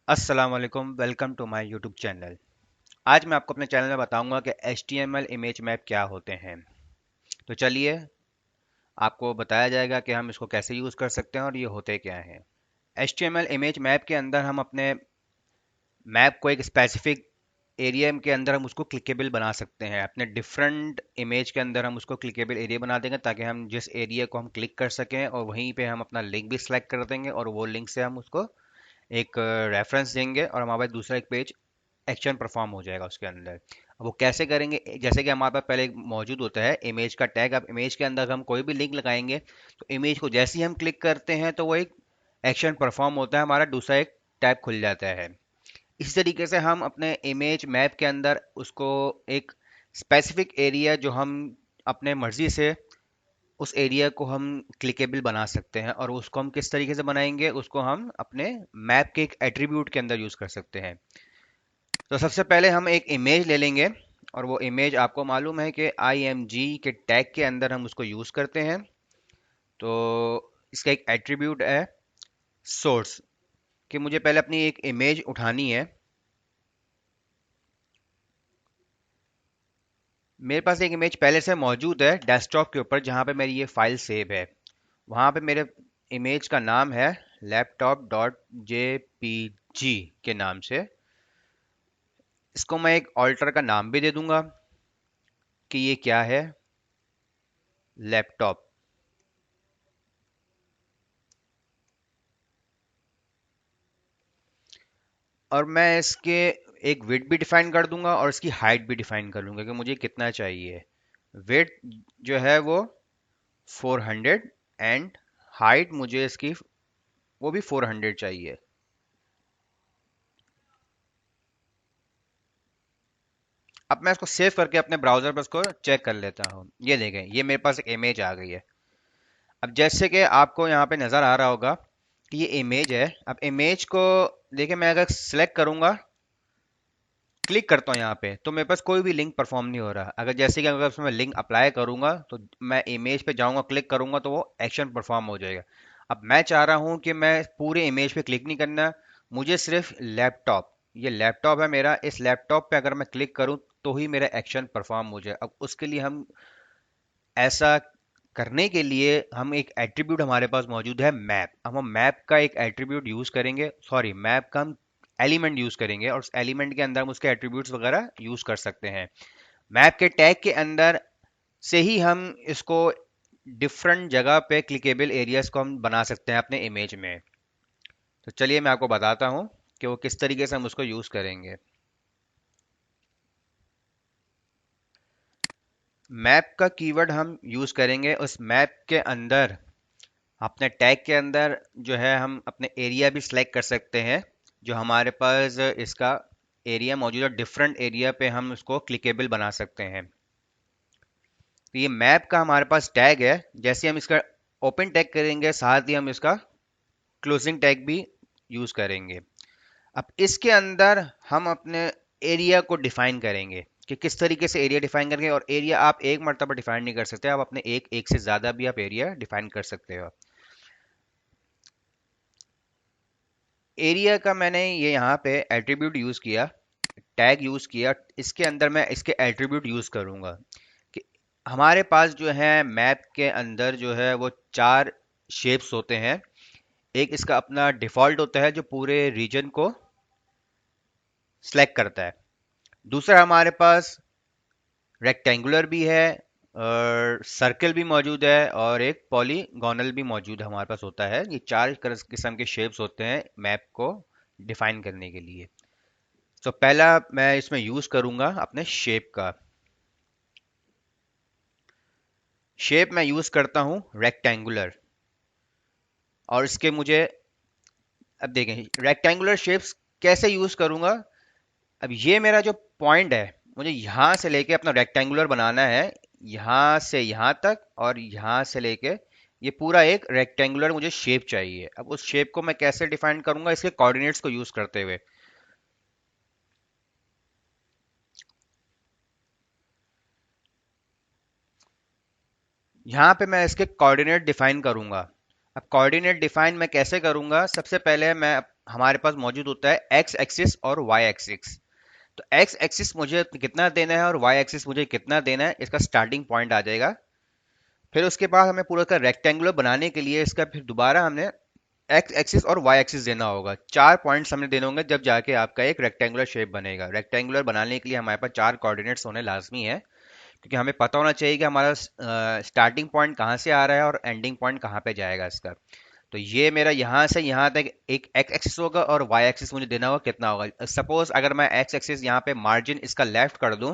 अस्सलाम वालेकुम, welcome to my YouTube channel. आज मैं आपको अपने चैनल में बताऊंगा कि HTML इमेज मैप क्या होते हैं। तो चलिए आपको बताया जाएगा कि हम इसको कैसे यूज़ कर सकते हैं और ये होते क्या हैं। HTML इमेज मैप के अंदर हम अपने मैप को एक स्पेसिफिक एरिया के अंदर हम उसको क्लिकेबल बना सकते हैं। अपने डिफरेंट इमेज के अंदर हम उसको क्लिकेबल एरिया बना देंगे ताकि हम जिस एरिया को हम क्लिक कर सकें और वहीं पे हम अपना लिंक भी सिलेक्ट कर देंगे और वो लिंक से हम उसको एक रेफरेंस देंगे और हमारे पास दूसरा एक पेज एक्शन परफॉर्म हो जाएगा उसके अंदर। अब वो कैसे करेंगे, जैसे कि हमारे पास पहले एक मौजूद होता है इमेज का टैग। अब इमेज के अंदर हम कोई भी लिंक लगाएंगे तो इमेज को जैसे ही हम क्लिक करते हैं तो वो एक एक्शन परफॉर्म होता है, हमारा दूसरा एक टैब खुल जाता है। इसी तरीके से हम अपने इमेज मैप के अंदर उसको एक स्पेसिफिक एरिया जो हम अपने मर्जी से उस एरिया को हम क्लिकेबल बना सकते हैं और उसको हम किस तरीके से बनाएंगे उसको हम अपने मैप के एक एट्रीब्यूट के अंदर यूज कर सकते हैं। तो सबसे पहले हम एक इमेज ले लेंगे और वो इमेज आपको मालूम है कि IMG के टैग के अंदर हम उसको यूज करते हैं। तो इसका एक एट्रीब्यूट है सोर्स, कि मुझे पहले अपनी एक इमेज उठानी है। मेरे पास एक इमेज पहले से मौजूद है डेस्कटॉप के ऊपर जहां पे मेरी ये फाइल सेव है। वहां पे मेरे इमेज का नाम है laptop.jpg के नाम से। इसको मैं एक ऑल्टर का नाम भी दे दूंगा कि ये क्या है, लैपटॉप। और मैं इसके एक विड्थ भी डिफाइन कर दूंगा और इसकी हाइट भी डिफाइन कर लूंगा कि मुझे कितना चाहिए। विड्थ जो है वो 400 एंड हाइट मुझे इसकी वो भी 400 चाहिए। अब मैं इसको सेव करके अपने ब्राउजर पर इसको चेक कर लेता हूँ। ये देखें, ये मेरे पास एक इमेज आ गई है। अब जैसे कि आपको यहाँ पे नज़र आ रहा होगा कि ये इमेज है। अब इमेज को देखिए, मैं अगर सिलेक्ट करूंगा, क्लिक करता हूँ यहाँ पे, तो मेरे पास कोई भी लिंक परफॉर्म नहीं हो रहा। अगर जैसे कि अगर उसमें लिंक अप्लाई करूंगा तो मैं इमेज पे जाऊंगा, क्लिक करूंगा तो वो एक्शन परफॉर्म हो जाएगा। अब मैं चाह रहा हूँ कि मैं पूरे इमेज पे क्लिक नहीं करना, मुझे सिर्फ लैपटॉप, ये लैपटॉप है मेरा, इस लैपटॉप पे अगर मैं क्लिक करूँ तो ही मेरा एक्शन परफॉर्म हो जाए। अब उसके लिए हम ऐसा करने के लिए हम एक एट्रीब्यूट हमारे पास मौजूद है मैप। अब हम मैप का एक एट्रीब्यूट यूज करेंगे, सॉरी मैप का हम एलिमेंट यूज करेंगे और उस एलिमेंट के अंदर हम उसके एट्रीब्यूट्स वगैरह यूज कर सकते हैं। मैप के टैग के अंदर से ही हम इसको डिफरेंट जगह पे क्लिकेबल एरियाज को हम बना सकते हैं अपने इमेज में। तो चलिए मैं आपको बताता हूँ कि वो किस तरीके से हम उसको यूज करेंगे। मैप का कीवर्ड हम यूज करेंगे उस मैप के अंदर, अपने टैग के अंदर जो है हम अपने एरिया भी सिलेक्ट कर सकते हैं। जो हमारे पास इसका एरिया मौजूद है, डिफरेंट एरिया पे हम उसको क्लिकेबल बना सकते हैं। तो ये मैप का हमारे पास टैग है। जैसे हम इसका ओपन टैग करेंगे साथ ही हम इसका क्लोजिंग टैग भी यूज करेंगे। अब इसके अंदर हम अपने एरिया को डिफाइन करेंगे कि किस तरीके से एरिया डिफाइन करेंगे। और एरिया आप एक मरतबा डिफाइन नहीं कर सकते, आप अपने एक से ज्यादा भी आप एरिया डिफाइन कर सकते हो। एरिया का मैंने ये यहाँ पे एट्रीब्यूट यूज किया, टैग यूज किया। इसके अंदर मैं इसके एट्रीब्यूट यूज करूंगा कि हमारे पास जो है मैप के अंदर जो है वो चार शेप्स होते हैं। एक इसका अपना डिफॉल्ट होता है जो पूरे रीजन को सिलेक्ट करता है। दूसरा हमारे पास रेक्टेंगुलर भी है और सर्कल भी मौजूद है और एक पॉलीगोनल भी मौजूद है, हमारे पास होता है। ये चार किस्म के शेप्स होते हैं मैप को डिफाइन करने के लिए। तो पहला मैं इसमें यूज करूंगा अपने शेप का। शेप मैं यूज करता हूं रेक्टेंगुलर। और इसके मुझे, अब देखें रेक्टेंगुलर शेप्स कैसे यूज करूंगा। अब ये मेरा जो पॉइंट है, मुझे यहां से लेके अपना रेक्टेंगुलर बनाना है, यहां से यहां तक और यहां से लेके ये पूरा एक रेक्टेंगुलर मुझे शेप चाहिए। अब उस शेप को मैं कैसे डिफाइन करूंगा, इसके कोऑर्डिनेट्स को यूज करते हुए। यहाँ पे मैं इसके कोऑर्डिनेट डिफाइन करूंगा। अब कोऑर्डिनेट डिफाइन मैं कैसे करूंगा? सबसे पहले मैं हमारे पास मौजूद होता है एक्स एक्सिस और वाई एक्सिस। तो एक्स एक्सिस मुझे कितना देना है और वाई एक्सिस मुझे कितना देना है, इसका स्टार्टिंग पॉइंट आ जाएगा। फिर उसके बाद हमें पूरा का रेक्टेंगुलर बनाने के लिए इसका फिर दोबारा हमने एक्स एक्सिस और वाई एक्सिस देना होगा। 4 पॉइंट्स हमने देने होंगे जब जाके आपका एक रेक्टेंगुलर शेप बनेगा। रेक्टेंगुलर बनाने के लिए हमारे पास 4 कोऑर्डिनेट्स होने लाजमी है, क्योंकि हमें पता होना चाहिए कि हमारा स्टार्टिंग पॉइंट कहाँ से आ रहा है और एंडिंग पॉइंट कहाँ पे जाएगा इसका। तो ये मेरा यहाँ से यहाँ तक एक एक्स एक्सिस होगा और वाई एक्सिस मुझे देना होगा कितना होगा। सपोज अगर मैं एक्स एक्सिस यहाँ पे मार्जिन इसका लेफ्ट कर दूं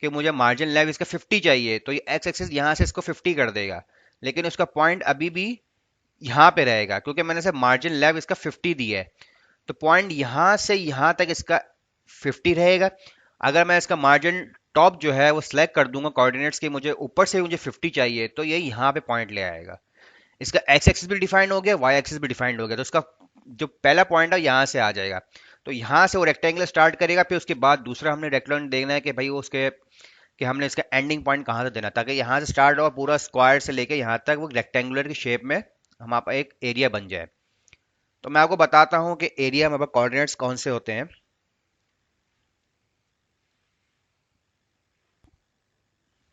कि मुझे मार्जिन लेफ्ट इसका 50 चाहिए, तो ये एक्स एक्सिस यहाँ से इसको 50 कर देगा, लेकिन उसका पॉइंट अभी भी यहाँ पे रहेगा क्योंकि मैंने सिर्फ मार्जिन लेफ्ट इसका 50 दिया है। तो पॉइंट यहाँ से यहाँ तक इसका 50 रहेगा। अगर मैं इसका मार्जिन टॉप जो है वो सिलेक्ट कर दूंगा कोऑर्डिनेट्स के, मुझे ऊपर से मुझे 50 चाहिए, तो ये यहाँ पे पॉइंट ले आएगा। इसका एक्स एक्सिस भी डिफाइंड हो गया, वाई एक्सिस भी डिफाइंड हो गया, तो उसका जो पहला पॉइंट है यहाँ से आ जाएगा। तो यहाँ से वो रेक्टेंगल स्टार्ट करेगा, फिर उसके बाद दूसरा हमने रेक्टेंगल देखना है कि भाई वो उसके कि हमने इसका एंडिंग पॉइंट कहाँ से देना, ताकि यहाँ से स्टार्ट हो पूरा स्क्वायर से लेके यहाँ तक वो रेक्टेंगुलर की शेप में हमारा एक एरिया बन जाए। तो मैं आपको बताता हूँ कि एरिया में कोऑर्डिनेट्स कौन से होते हैं।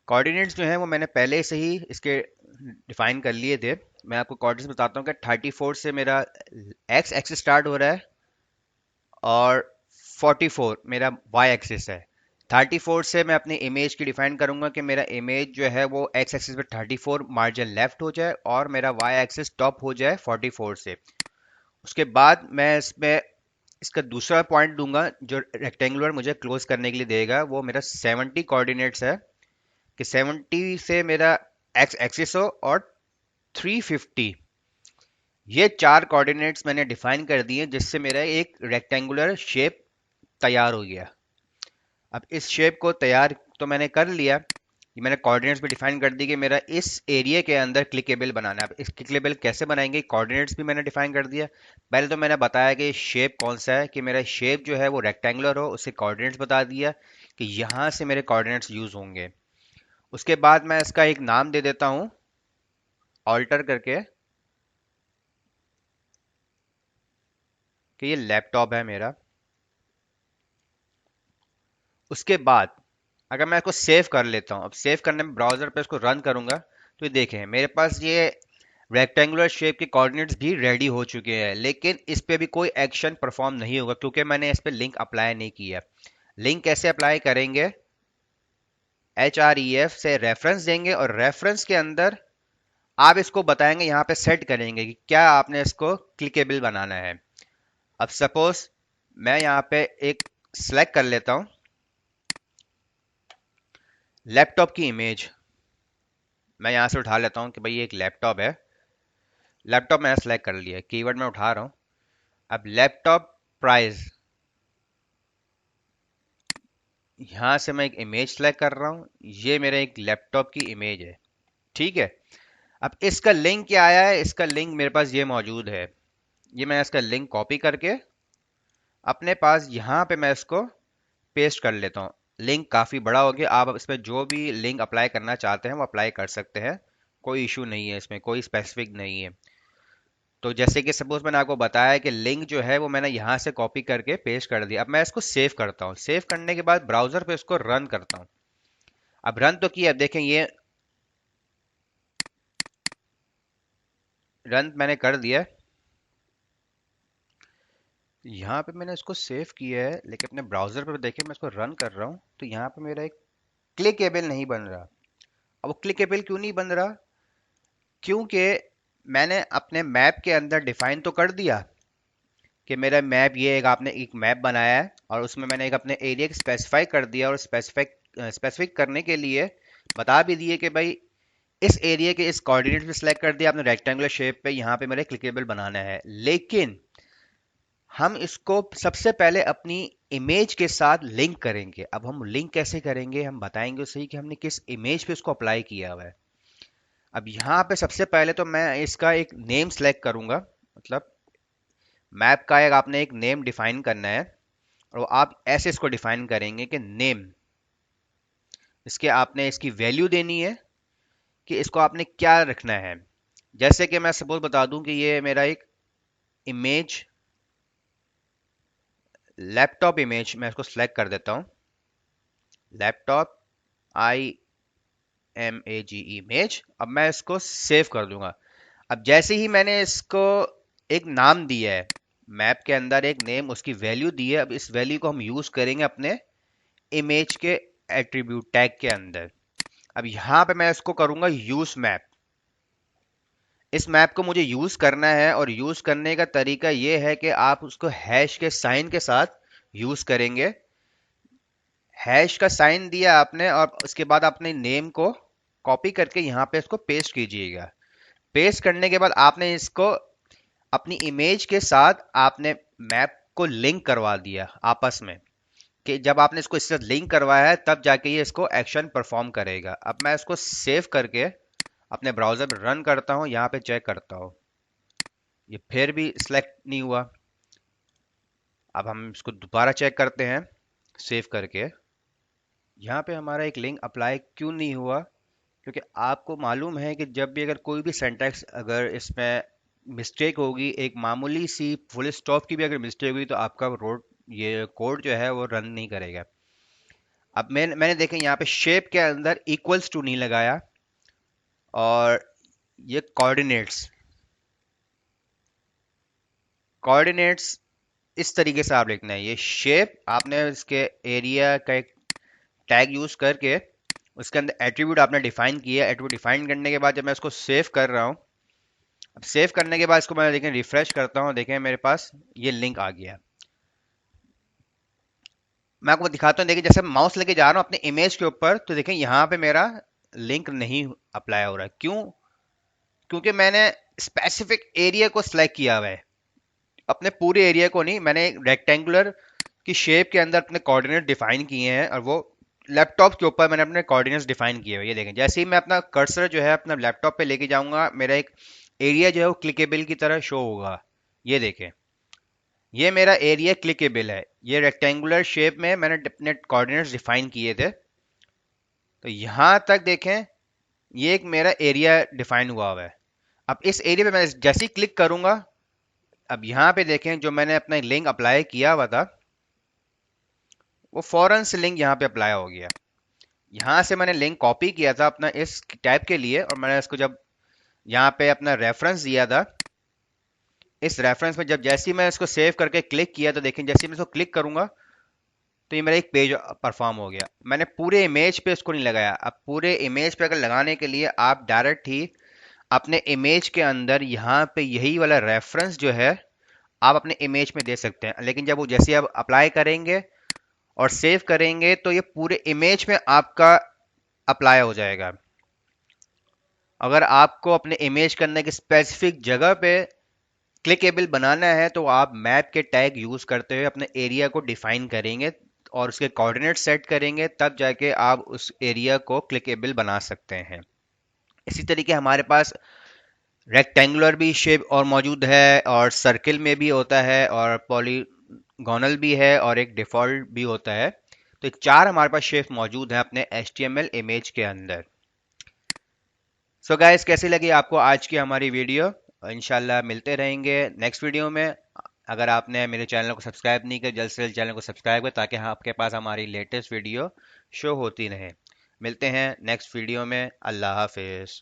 कोऑर्डिनेट्स जो हैं वो मैंने पहले से ही इसके डिफाइन कर लिए थे। मैं आपको कोऑर्डिनेट्स बताता हूँ कि 34 से मेरा एक्स एक्सिस स्टार्ट हो रहा है और 44 मेरा वाई एक्सिस है। 34 से मैं अपनी इमेज की डिफाइन करूंगा कि मेरा इमेज जो है वो एक्स एक्सिस पे 34 मार्जिन लेफ्ट हो जाए और मेरा वाई एक्सिस टॉप हो जाए 44 से। उसके बाद मैं इसमें इसका दूसरा पॉइंट दूंगा जो रेक्टेंगुलर मुझे क्लोज करने के लिए देगा, वो मेरा 70 कोऑर्डिनेट्स है कि 70 से मेरा एक्स एक्सिस हो और 350। ये 4 कोऑर्डिनेट्स मैंने डिफाइन कर दिए जिससे मेरा एक रेक्टेंगुलर शेप तैयार हो गया। अब इस शेप को तैयार तो मैंने कर लिया, ये मैंने कोऑर्डिनेट्स भी डिफाइन कर दी कि मेरा इस एरिया के अंदर क्लिकेबल बनाना है। अब इस क्लिकेबल कैसे बनाएंगे, कोऑर्डिनेट्स भी मैंने डिफाइन कर दिया। पहले तो मैंने बताया कि शेप कौन सा है, कि मेरा शेप जो है वो रेक्टेंगुलर हो, उससे कोऑर्डिनेट्स बता दिया कि यहाँ से मेरे कोऑर्डिनेट्स यूज होंगे। उसके बाद मैं इसका एक नाम दे देता हूँ ऑल्टर करके कि ये लैपटॉप है मेरा। उसके बाद अगर मैं इसको सेव कर लेता हूँ, अब सेव करने में ब्राउजर पे इसको रन करूंगा, तो ये देखें मेरे पास ये रेक्टेंगुलर शेप के कोऑर्डिनेट्स भी रेडी हो चुके हैं, लेकिन इस पे भी कोई एक्शन परफॉर्म नहीं होगा क्योंकि मैंने इस पे लिंक अप्लाई नहीं किया। लिंक कैसे अप्लाई करेंगे, HREF से रेफरेंस देंगे और रेफरेंस के अंदर आप इसको बताएंगे, यहाँ पे सेट करेंगे कि क्या आपने इसको क्लिकेबल बनाना है। अब सपोज मैं यहाँ पे एक सिलेक्ट कर लेता हूँ लैपटॉप की इमेज, मैं यहाँ से उठा लेता हूँ कि भाई ये एक लैपटॉप है। लैपटॉप मैंने सेलेक्ट कर लिया, कीवर्ड में उठा रहा हूँ। अब लैपटॉप प्राइस, यहाँ से मैं एक इमेज सेलेक्ट कर रहा हूँ, ये मेरे एक लैपटॉप की इमेज है, ठीक है। अब इसका लिंक क्या आया है, इसका लिंक मेरे पास ये मौजूद है। ये मैं इसका लिंक कॉपी करके अपने पास यहाँ पे मैं इसको पेस्ट कर लेता हूँ। लिंक काफ़ी बड़ा हो गया, आप इस पर जो भी लिंक अप्लाई करना चाहते हैं वो अप्लाई कर सकते हैं, कोई इशू नहीं है, इसमें कोई स्पेसिफिक नहीं है। तो जैसे कि सपोज मैंने आपको बताया कि लिंक जो है वो मैंने यहाँ से कॉपी करके पेस्ट कर दिया। अब मैं इसको सेव करता हूँ, सेव करने के बाद ब्राउजर पे इसको रन करता हूँ। अब रन तो किया, अब देखें ये रन मैंने कर दिया। यहाँ पे मैंने इसको सेव किया है, लेकिन अपने ब्राउजर पे देखें मैं इसको रन कर रहा हूँ तो यहाँ पे मेरा एक क्लिकेबल नहीं बन रहा। अब वो क्लिकेबल क्यों नहीं बन रहा, क्योंकि मैंने अपने मैप के अंदर डिफाइन तो कर दिया कि मेरा मैप ये एक आपने एक मैप बनाया है और उसमें मैंने एक अपने एरिया को स्पेसिफाई कर दिया और स्पेसिफिक करने के लिए बता भी दिए कि भाई इस एरिया के इस कोऑर्डिनेट भी सिलेक्ट कर दिया आपने रेक्टेंगुलर शेप पे, यहाँ पे मेरे क्लिकेबल बनाना है। लेकिन हम इसको सबसे पहले अपनी इमेज के साथ लिंक करेंगे। अब हम लिंक कैसे करेंगे, हम बताएंगे सही कि हमने किस इमेज पे इसको अप्लाई किया हुआ है। अब यहाँ पे सबसे पहले तो मैं इसका एक नेम सेलेक्ट करूंगा, मतलब मैप का एक आपने एक नेम डिफाइन करना है और वो आप ऐसे इसको डिफाइन करेंगे कि नेम, इसके आपने इसकी वैल्यू देनी है कि इसको आपने क्या रखना है। जैसे कि मैं सपोज बता दूं कि ये मेरा एक इमेज, लैपटॉप इमेज, मैं इसको सिलेक्ट कर देता हूँ। Laptop, IMAG image. अब मैं इसको सेव कर दूंगा। अब जैसे ही मैंने इसको एक नाम दिया है, मैप के अंदर एक नेम, उसकी वैल्यू दी है, अब इस वैल्यू को हम यूज करेंगे अपने इमेज के एट्रीब्यूट टैग के अंदर। अब यहाँ पे मैं इसको करूंगा यूज मैप। इस मैप को मुझे यूज करना है, और यूज करने का तरीका ये है कि आप उसको हैश के साइन के साथ यूज करेंगे। हैश का साइन दिया आपने, और उसके बाद आपने नेम को कॉपी करके यहाँ पे इसको पेस्ट कीजिएगा। पेस्ट करने के बाद आपने इसको अपनी इमेज के साथ आपने मैप को लिंक करवा दिया आपस में, कि जब आपने इसको इससे लिंक करवाया है तब जाके ये इसको एक्शन परफॉर्म करेगा। अब मैं इसको सेव करके अपने ब्राउजर में रन करता हूँ, यहाँ पे चेक करता हूँ, ये फिर भी सिलेक्ट नहीं हुआ। अब हम इसको दोबारा चेक करते हैं सेव करके। यहाँ पे हमारा एक लिंक अप्लाई क्यों नहीं हुआ? क्योंकि आपको मालूम है कि जब भी अगर कोई भी सेंटेक्स अगर इसमें मिस्टेक होगी, एक मामूली सी फुल स्टॉप की भी अगर मिस्टेक होगी, तो आपका रोड ये कोड जो है वो रन नहीं करेगा। अब मैंने देखें यहाँ पे शेप के अंदर इक्वल्स टू नहीं लगाया, और ये कोऑर्डिनेट्स, कोऑर्डिनेट्स इस तरीके से आप लिखना है। ये शेप आपने इसके एरिया का एक टैग यूज करके उसके अंदर एट्रीब्यूट आपने डिफाइन किया। एट्रीब्यूट डिफाइन करने के बाद जब मैं इसको सेव कर रहा हूँ, अब सेव करने के बाद इसको मैं देखें रिफ्रेश करता हूँ, देखें मेरे पास ये लिंक आ गया। मैं आपको दिखाता हूँ, देखिए जैसे माउस लेके जा रहा हूँ अपने इमेज के ऊपर, तो देखें यहाँ पे मेरा लिंक नहीं अप्लाई हो रहा है। क्यों? क्योंकि मैंने स्पेसिफिक एरिया को सिलेक्ट किया हुआ है, अपने पूरे एरिया को नहीं। मैंने एक रेक्टेंगुलर की शेप के अंदर अपने कोऑर्डिनेट डिफाइन किए हैं, और वो लैपटॉप के ऊपर मैंने अपने कोऑर्डिनेट्स डिफाइन किए हुए। ये देखें, जैसे ही मैं अपना कर्सर जो है अपना लैपटॉप पे लेके जाऊंगा, मेरा एक एरिया जो है वो क्लिकेबल की तरह शो होगा। ये देखें, ये मेरा एरिया क्लिकेबल है। ये रेक्टेंगुलर शेप में मैंने अपने कोऑर्डिनेट्स डिफाइन किए थे। तो यहां तक देखें, ये एक मेरा एरिया डिफाइन हुआ हुआ है। अब इस एरिया पे मैं जैसे ही क्लिक करूंगा, अब यहाँ पे देखें जो मैंने अपना लिंक अप्लाई किया हुआ था, वो फौरन से लिंक यहाँ पे अप्लाई हो गया। यहाँ से मैंने लिंक कॉपी किया था अपना इस टैब के लिए, और मैंने इसको जब यहाँ पे अपना रेफरेंस दिया था, इस रेफरेंस में जब जैसे ही मैं इसको सेव करके क्लिक किया, तो देखें जैसे ही मैं इसको क्लिक करूंगा, तो ये मेरा एक पेज परफॉर्म हो गया। मैंने पूरे इमेज पे इसको नहीं लगाया। अब पूरे इमेज पे अगर लगाने के लिए आप डायरेक्ट ही अपने इमेज के अंदर यहाँ पे यही वाला रेफरेंस जो है आप अपने इमेज में दे सकते हैं, लेकिन जब वो जैसे ही आप अप्लाई करेंगे और सेव करेंगे, तो ये पूरे इमेज में आपका अप्लाई हो जाएगा। अगर आपको अपने इमेज करने की स्पेसिफिक जगह पे क्लिकेबल बनाना है, तो आप मैप के टैग यूज करते हुए अपने एरिया को डिफाइन करेंगे और उसके कोऑर्डिनेट सेट करेंगे, तब जाके आप उस एरिया को क्लिकेबल बना सकते हैं। इसी तरीके हमारे पास रेक्टेंगुलर भी शेप और मौजूद है, और सर्किल में भी होता है, और पॉलीगोनल भी है, और एक डिफॉल्ट भी होता है। तो एक चार हमारे पास शेप मौजूद है अपने HTML इमेज के अंदर। सो गाइस, कैसी लगी आपको आज की हमारी वीडियो? इंशाल्लाह मिलते रहेंगे नेक्स्ट वीडियो में। अगर आपने मेरे चैनल को सब्सक्राइब नहीं किया, जल्द से जल्द चैनल को सब्सक्राइब करें, ताकि आपके पास हमारी लेटेस्ट वीडियो शो होती रहे। मिलते हैं नेक्स्ट वीडियो में। अल्लाह हाफिज़।